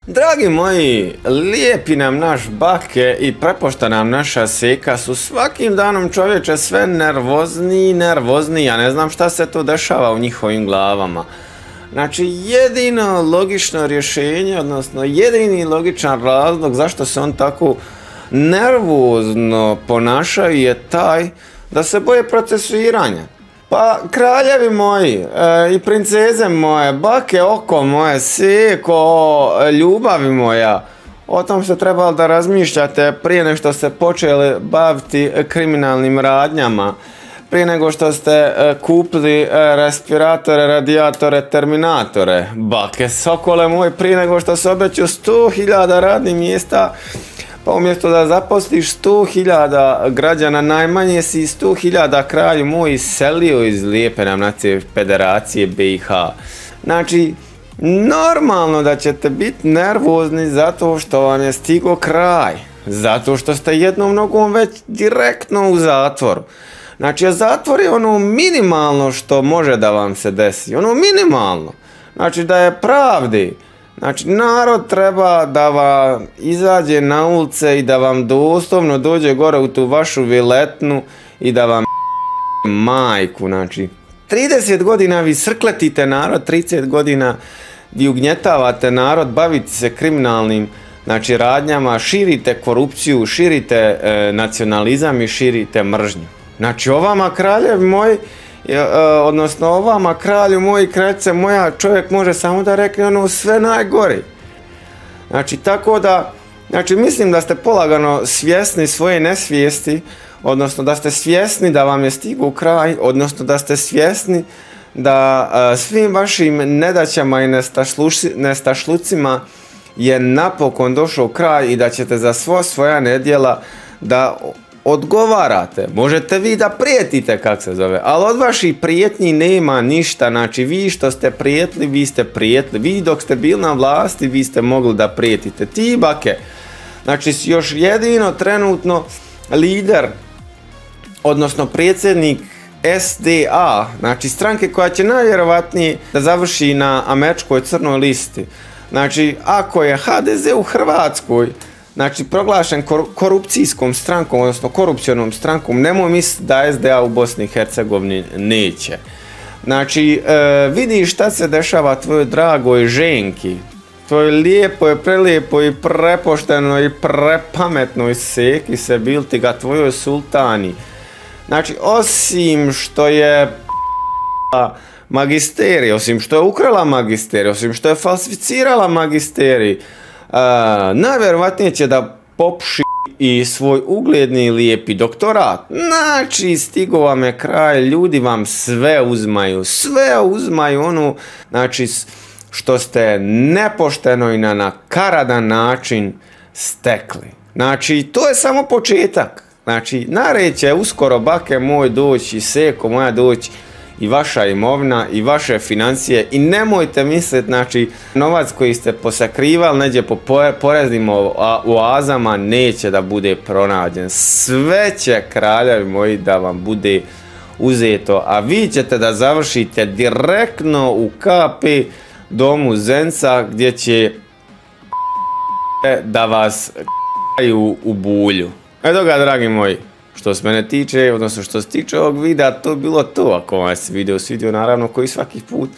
Dragi moji, lijepi nam naš bake i prepošta nam naša seka su svakim danom, čovječe, sve nervozniji, ja ne znam šta se to dešava u njihovim glavama. Znači, jedino logično rješenje, odnosno jedini logičan razlog zašto se on tako nervozno ponašaju je taj da se boje procesuiranja. Pa, kraljevi moji i princeze moje, bake oko moje, seko, ljubavi moja, o tom ste trebali da razmišljate prije nego što ste počeli baviti kriminalnim radnjama, prije nego što ste kupili respiratore, radijatore, terminatore. Bake sokole moji, prije nego što se obeću 100.000 radnih mjesta, pa umjesto da zaposliš 100.000 građana, najmanje si 100.000 kralju moj iselio iz lijepe nam nacije Federacije BiH. Znači, normalno da ćete biti nervozni zato što vam je stigo kraj. Zato što ste jednom nogom već direktno u zatvoru. Znači, zatvor je ono minimalno što može da vam se desi. Ono minimalno. Znači, da je pravdi. Znači, narod treba da vam izađe na ulice i da vam doslovno dođe gore u tu vašu viletnu i da vam majku. Znači, 30 godina vi srkletite narod, 30 godina vi ugnjetavate narod, bavite se kriminalnim radnjama, širite korupciju, širite nacionalizam i širite mržnju. Znači, ovama kraljevi moji, odnosno ovama kralju moji, kraljice moja, čovjek može samo da rekne ono sve najgori. Znači, tako da, znači, mislim da ste polagano svjesni svoje nesvijesti, odnosno da ste svjesni da vam je stigu kraj, odnosno da ste svjesni da svim vašim nedaćama i nestašlucima je napokon došao kraj i da ćete za svoja nedjela da odgovarate. Možete vi da prijetite, kak se zove, ali od vaših prijetnji nema ništa. Znači, vi što ste prijetli, vi ste prijetli. Vi dok ste bili na vlasti, vi ste mogli da prijetite. Ti bake, znači, još jedino trenutno lider, odnosno predsjednik SDA, znači stranke koja će najvjerovatnije da završi na američkoj crnoj listi. Znači, ako je HDZ u Hrvatskoj, znači, proglašen korupcijskom strankom, odnosno korupcionom strankom, nemoj misliti da SDA u Bosni i Hercegovini neće. Znači, vidiš šta se dešava tvojoj dragoj ženki, tvojoj lijepoj, prelijepoj, prepoštenoj i prepametnoj seki se bilti ga tvojoj sultani. Znači, osim što je magisterij, osim što je ukrala magisterij, osim što je falsificirala magisterij, najvjerovatnije će da popuši i svoj ugledni lijepi doktorat. Znači, stigo vam je kraj, ljudi vam sve uzmaju ono, znači, što ste nepošteno i na nakaradan način stekli. Znači, to je samo početak. Znači, nared će uskoro, bake moj, doći, seko moja doći, i vaša imovina i vaše financije i nemojte misliti, znači, novac koji ste posakrivali neđe po poreznim oazama neće da bude pronađen. Sve će, kraljevi moji, da vam bude uzeto, a vi ćete da završite direktno u KP domu Zenca gdje će da vas u bulju. Eto ga, dragi moji. Što se mene tiče, odnosno što se tiče ovog videa, to je bilo to. Ako vam se video svidio, naravno, koji svaki put,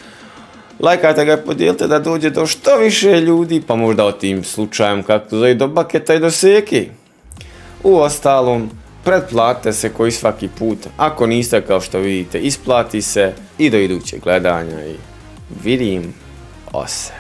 lajkajte ga i podijelite da dođe do što više ljudi, pa možda o tim slučajem kako to zove do baketa i do seki. U ostalom, pretplatite se koji svaki put. Ako niste, kao što vidite, isplati se i do idućeg gledanja i vidim se.